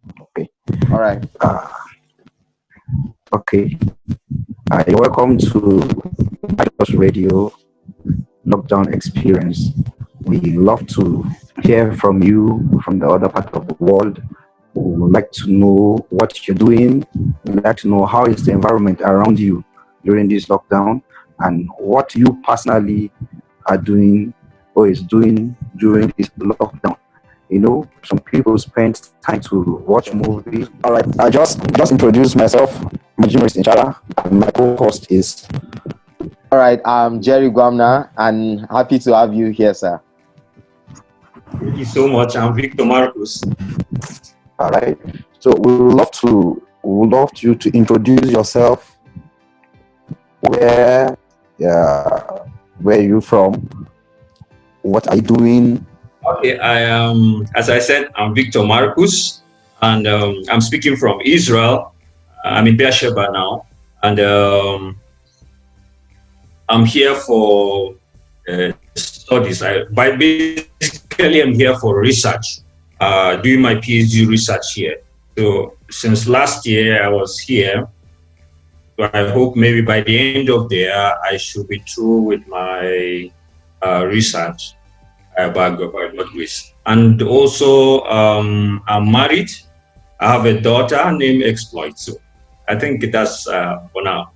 Okay. All right. Okay. You're welcome to IJosRadio lockdown experience. We love to hear from you from the other part of the world. We would like to know what you're doing. We'd like to know how is the environment around you during this lockdown and what you personally are doing or is doing during this lockdown. You know, some people spend time to watch movies. All right, I just introduced myself. My name is Inchara, and my co-host is. All right. I'm Jerry Guamna, and happy to have you here, sir. Thank you so much. I'm Victor Marcus. All right. So we would love you to introduce yourself. Where, where are you from? What are you doing? Okay, as I said, I'm Victor Marcus, and I'm speaking from Israel. I'm in Beersheba now, and I'm here for studies. Basically, I'm here for research, doing my PhD research here. So since last year, I was here. So I hope maybe by the end of the year, I should be through with my research by God's grace. And also, I'm married. I have a daughter named Exploit. So I think that's for now.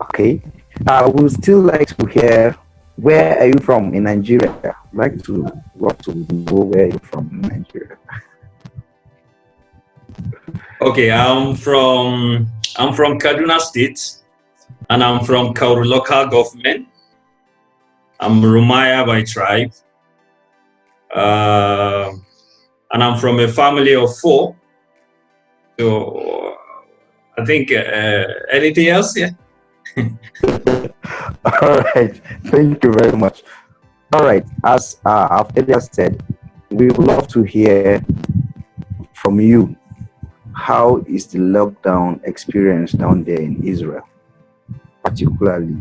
Okay. I would still like to hear where are you from in Nigeria? I'd like to want to know where you're from in Nigeria. Okay, I'm from Kaduna State, and I'm from Kauru local government. I'm Rumaya by tribe, uh, and I'm from a family of four. So I think anything else? Yeah. All right. Thank you very much. All right. As I've earlier said, we would love to hear from you. How is the lockdown experience down there in Israel, particularly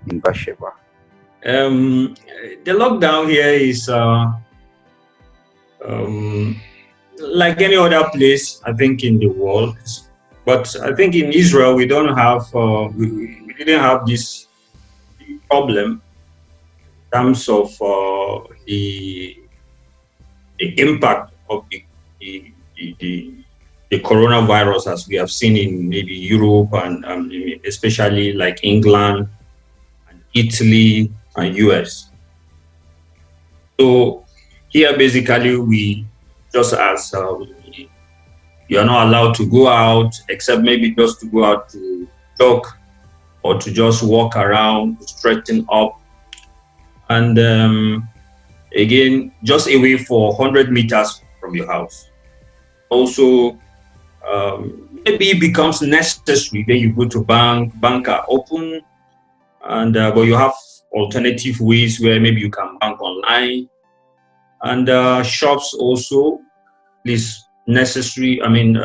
in Beersheba? Um, the lockdown here is um, like any other place, I think, in the world. But I think in Israel we don't have we didn't have this problem in terms of the impact of the coronavirus as we have seen in maybe Europe and especially like England and Italy and US. So here basically we just as you are not allowed to go out except maybe just to go out to jog or to just walk around, to straighten up, and again just away for 100 meters from your house. Also, maybe it becomes necessary. Then you go to bank are open, and but you have alternative ways where maybe you can bank online, and shops also is necessary. I mean,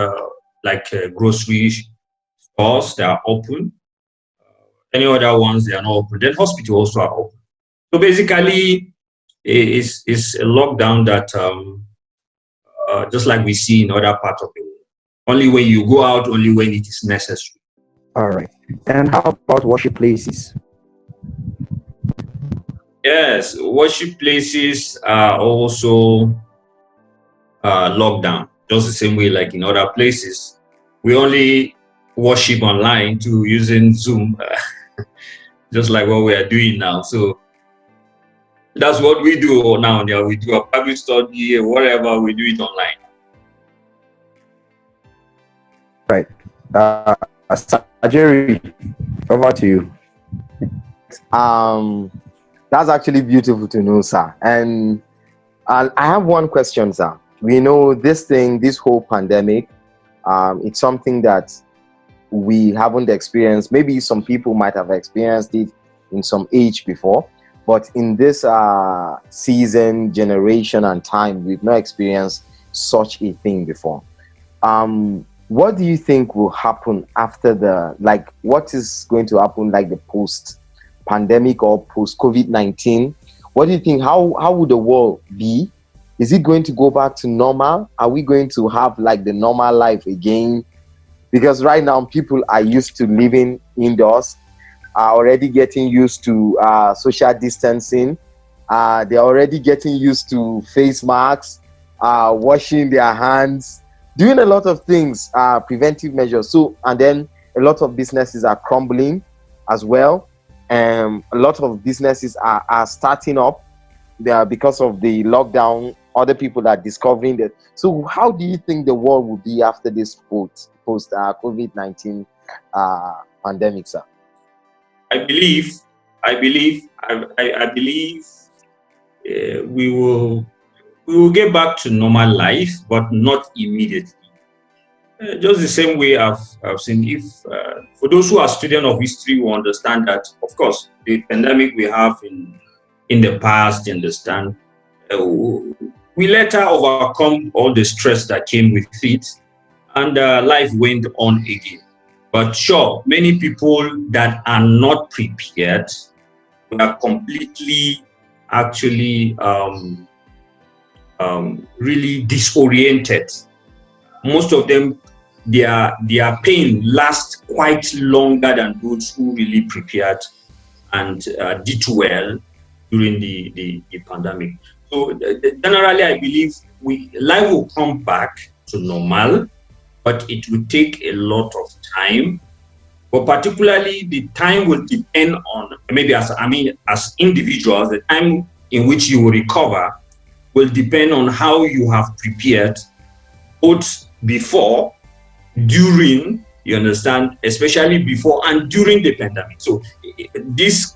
like grocery stores, they are open. Any other ones, they are not open. Then hospital also are open. So basically, it's a lockdown that just like we see in other parts of the world. Only when you go out, only when it is necessary. All right. And how about worship places? Yes, worship places are also locked down, just the same way like in other places. We only worship online to using Zoom, just like what we are doing now. So that's what we do now. Yeah, we do a Bible study, whatever, we do it online. Right. Jerry, over to you. Um, that's actually beautiful to know, sir. And I have one question, sir. We know this whole pandemic, it's something that we haven't experienced. Maybe some people might have experienced it in some age before, but in this season, generation, and time, we've not experienced such a thing before. What do you think will happen after what is going to happen like the post-pandemic or post-COVID-19? What do you think? How would the world be Is it going to go back to normal? Are we going to have like the normal life again? Because right now people are used to living indoors, are already getting used to social distancing. They're already getting used to face masks, washing their hands, doing a lot of things, preventive measures. So, and then a lot of businesses are crumbling as well. A lot of businesses are starting up there because of the lockdown. Other people are discovering that. So, how do you think the world will be after this post COVID-19 pandemic, sir? I believe, I believe we will get back to normal life, but not immediately. Just the same way I've seen. If for those who are students of history, will understand that, of course, the pandemic we have in the past, you understand, we later overcome all the stress that came with it, and life went on again. But sure, many people that are not prepared were completely, actually, really disoriented. Most of them, their pain lasts quite longer than those who really prepared and did well during the pandemic. So generally, I believe life will come back to normal, but it will take a lot of time. But particularly, the time will depend on, maybe as individuals, the time in which you will recover will depend on how you have prepared, both before, during, you understand, especially before and during the pandemic. So this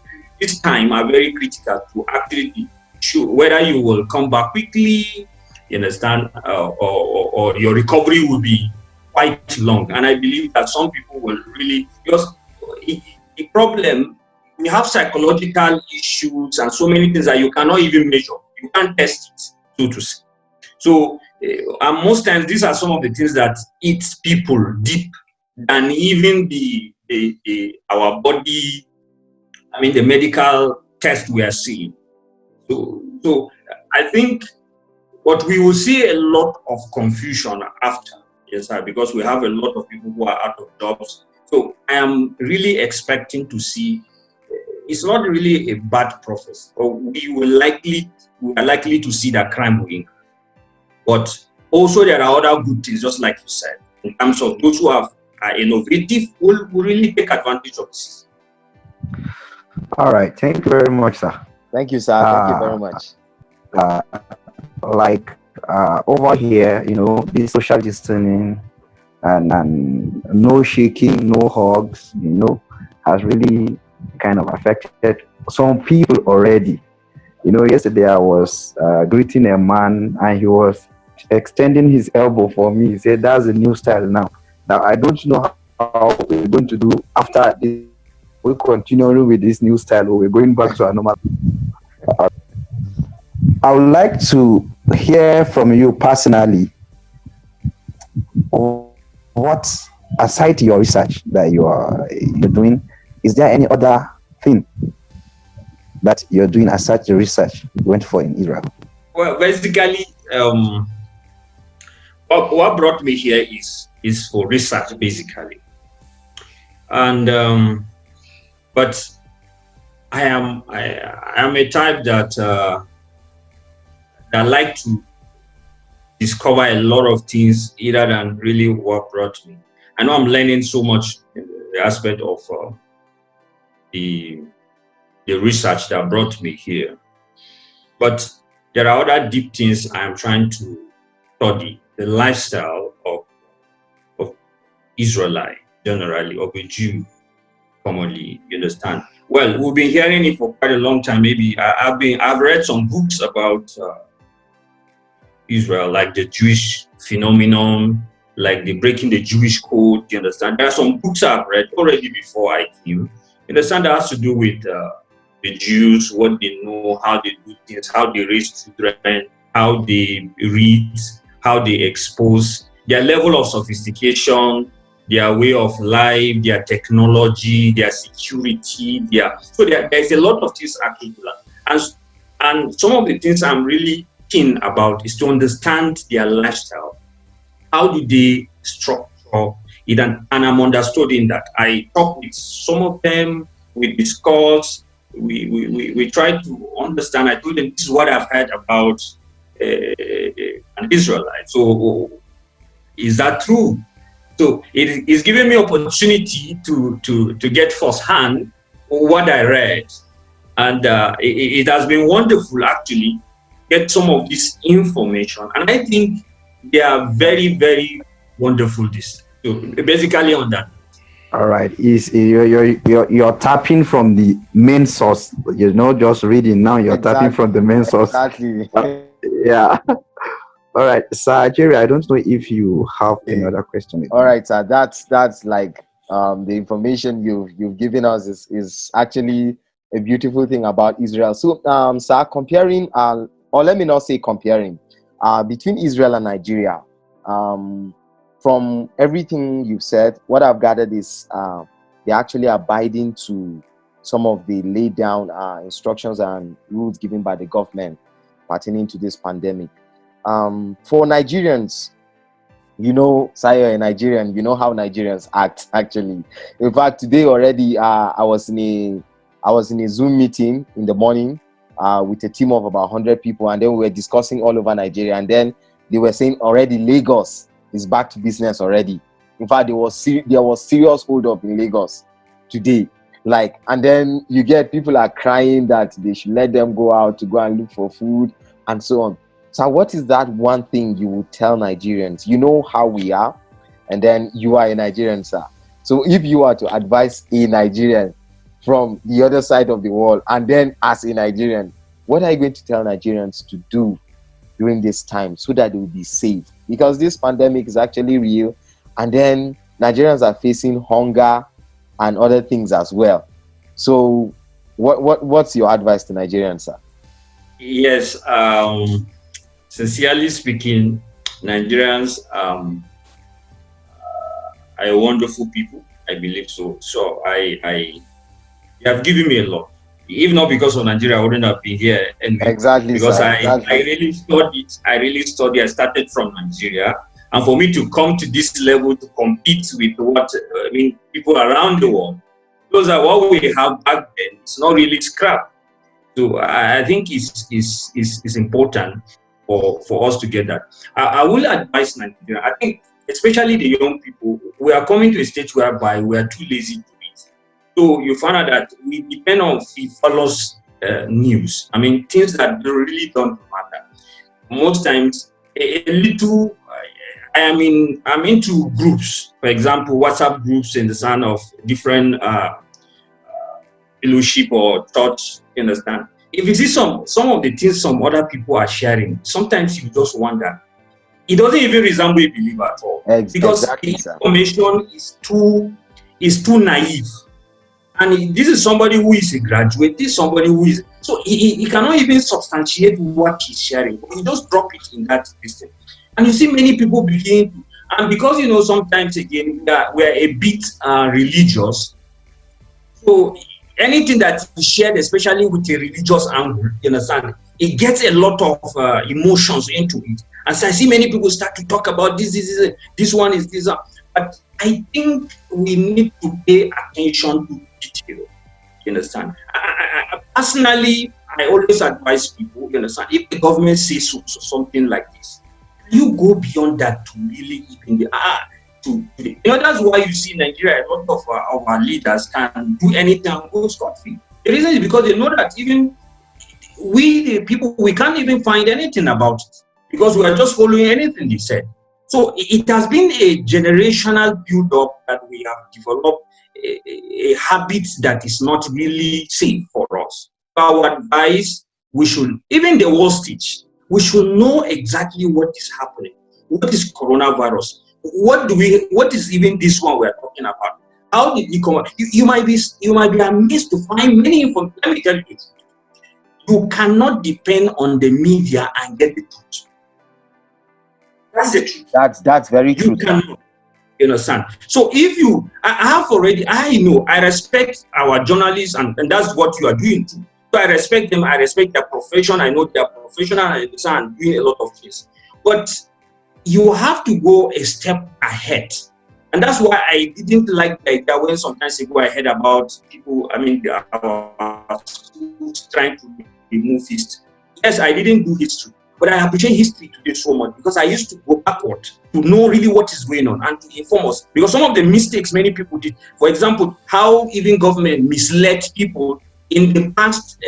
time are very critical to actually show whether you will come back quickly, you understand, or your recovery will be quite long. And I believe that some people will really, because the problem, we have psychological issues and so many things that you cannot even measure. You can't test it, so to say. So, and most times these are some of the things that eat people deep than even our body, the medical test we are seeing. So I think what we will see a lot of confusion after, yes, sir, because we have a lot of people who are out of jobs. So I am really expecting to see, it's not really a bad prophecy, but we are likely to see that crime will increase. But also there are other good things, just like you said, in terms of those who are innovative will really take advantage of this. All right. Thank you very much, sir. Thank you, sir. Thank you very much. Over here, this social distancing and no shaking, no hugs, has really kind of affected some people already. Yesterday I was greeting a man and he was extending his elbow for me. He said, "That's a new style now." Now, I don't know how we're going to do after this. We're continuing with this new style or we're going back to our normal. I would like to hear from you personally, what, aside your research that you're doing, is there any other thing that you're doing aside the research you went for in Israel? Well, basically, what brought me here is for research, basically. And but I am a type that like to discover a lot of things either than really what brought me. I know I'm learning so much in the aspect of the research that brought me here. But there are other deep things I am trying to study. The lifestyle of Israelite, generally, of a Jew, commonly, you understand. Well, we've been hearing it for quite a long time. Maybe I've read some books about Israel, like the Jewish phenomenon, like the breaking the Jewish code. You understand? There are some books I've read already before I came. You understand, that has to do with the Jews, what they know, how they do things, how they raise children, how they read, how they expose, their level of sophistication, their way of life, their technology, their security, there's a lot of things actually to learn. And some of the things I'm really thing about is to understand their lifestyle. How do they structure it? And I'm understood in that. I talk with some of them, we discuss, we try to understand. I told them this is what I've heard about an Israelite. So is that true? So it is giving me opportunity to get firsthand what I read. And it has been wonderful actually get some of this information. And I think they are very, very wonderful. This so basically on that. All right, is you're tapping from the main source. You're not just reading now. You're tapping from the main source. Exactly. Yeah. All right, Sir Jerry. I don't know if you have another question. All right, sir. That's like the information you've given us is actually a beautiful thing about Israel. So, sir, comparing, or let me not say comparing, between Israel and Nigeria, from everything you've said, what I've gathered is they're actually abiding to some of the laid down instructions and rules given by the government pertaining to this pandemic. For Nigerians, you know, Sayo, a Nigerian, you know how Nigerians act actually. In fact, today already, I was in a Zoom meeting in the morning with a team of about 100 people, and then we were discussing all over Nigeria, and then they were saying already Lagos is back to business already. In fact, there was serious hold up in Lagos today. Like, and then you get people are crying that they should let them go out to go and look for food and so on. So what is that one thing you would tell Nigerians? You know how we are, and then you are a Nigerian, sir. So if you are to advise a Nigerian from the other side of the world, and then as a Nigerian, what are you going to tell Nigerians to do during this time so that they will be safe? Because this pandemic is actually real, and then Nigerians are facing hunger and other things as well. So what's your advice to Nigerians, sir? Yes, sincerely speaking, Nigerians are wonderful people. I believe so. So they have given me a lot. If not because of Nigeria, I wouldn't have been here. And exactly, because sir, I really studied. I really studied. I started from Nigeria, and for me to come to this level to compete with people around the world, those are what we have back then. It's not really scrap. So I think it's important for us to get that. I will advise Nigeria. I think especially the young people, we are coming to a stage whereby we are too lazy to read. So you find out that we depend on frivolous news. I mean, things that really don't matter. Most times, a little. I'm into groups. For example, WhatsApp groups in the son of different fellowship or church. You understand? If you see some of the things some other people are sharing, sometimes you just wonder. It doesn't even resemble a believer at all, because exactly, the information is too naive. And this is somebody who is a graduate. This is somebody who is so he cannot even substantiate what he's sharing. He just drop it in that system, and you see many people begin to, and because sometimes again we're a bit religious, so anything that is shared, especially with a religious angle, you understand, it gets a lot of emotions into it. And so I see many people start to talk about this one is this. But I think we need to pay attention to detail. You understand? Personally, I always advise people, you understand, if the government says something like this, you go beyond that to really even that's why you see Nigeria, a lot of our leaders can do anything and go scot-free. The reason is because they know that even we, the people, we can't even find anything about it because we are just following anything they said. So it has been a generational build-up that we have developed a habit that is not really safe for us. Our advice, we should, even the worst stage, we should know exactly what is happening. What is coronavirus? What is even this one we're talking about? How did it come? You might be amazed to find many information. Let me tell you this. You cannot depend on the media and get the truth. That's the truth. That's very true. You cannot. You understand? So I respect our journalists, and that's what you are doing too. So I respect them. I respect their profession. I know they are professional and doing a lot of things. But you have to go a step ahead. And that's why I didn't like the idea when sometimes ago I heard about people, our schools trying to remove history. Yes, I didn't do history, but I appreciate history today so much because I used to go backward to know really what is going on and to inform us. Because some of the mistakes many people did, for example, how even government misled people in the past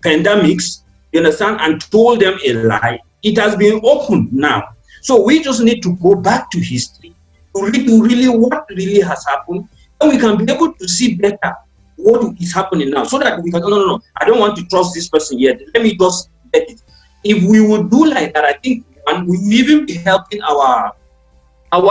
pandemics, you understand, and told them a lie. It has been opened now. So we just need to go back to history to read really what really has happened, and we can be able to see better what is happening now, so that we can, no, I don't want to trust this person yet. Let me just get it. If we would do like that, I think, and we will even be helping our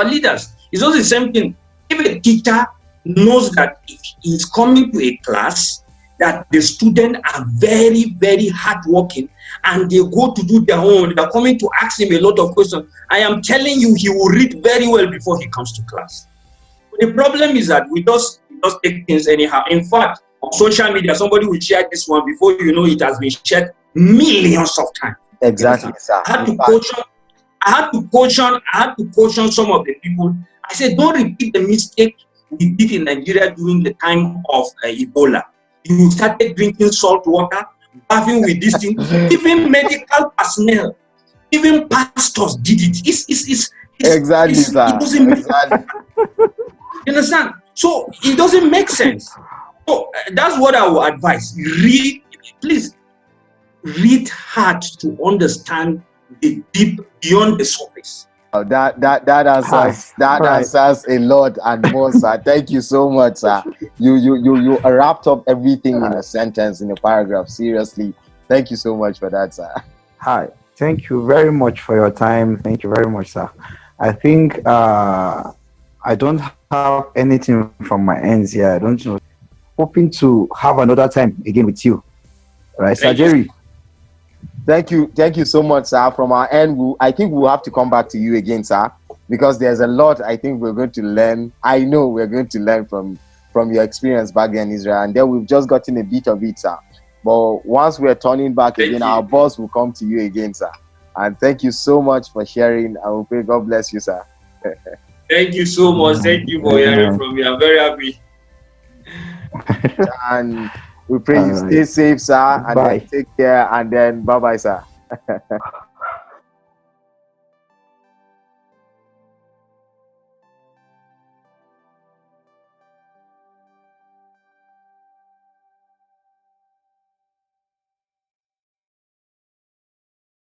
leaders. It's also the same thing. If a teacher knows that if he's coming to a class, that the students are very, very hardworking and they go to do their own, they're coming to ask him a lot of questions, I am telling you, he will read very well before he comes to class. But the problem is that we just take things anyhow. In fact, on social media, somebody will share this one before you know it has been shared millions of times. Exactly, sir. I had to caution some of the people. I said, don't repeat the mistake we did in Nigeria during the time of Ebola. You started drinking salt water, bathing with this thing. Even medical personnel, even pastors did it. Exactly, sir. It doesn't Exactly. you understand? So it doesn't make sense. So that's what I would advise. Please read hard to understand the deep beyond the surface. That answers a lot and more, sir. Thank you so much, sir. You wrapped up everything in a sentence, in a paragraph. Seriously, thank you so much for that, sir. Hi, thank you very much for your time. Thank you very much, sir. I think I don't have anything from my ends here. I don't know. Hoping to have another time again with you. All right, Sir Jerry. Thank you so much, sir. From our end, I think we'll have to come back to you again, sir, because there's a lot I think we're going to learn. I know we're going to learn from your experience back there in Israel, and then we've just gotten a bit of it, sir. But once we're turning back again, our boss will come to you again, sir. And thank you so much for sharing. I will pray. God bless you, sir. Thank you so much. Thank you for hearing from me. I'm very happy. And we pray you stay safe, sir, and then take care, and then bye-bye, sir.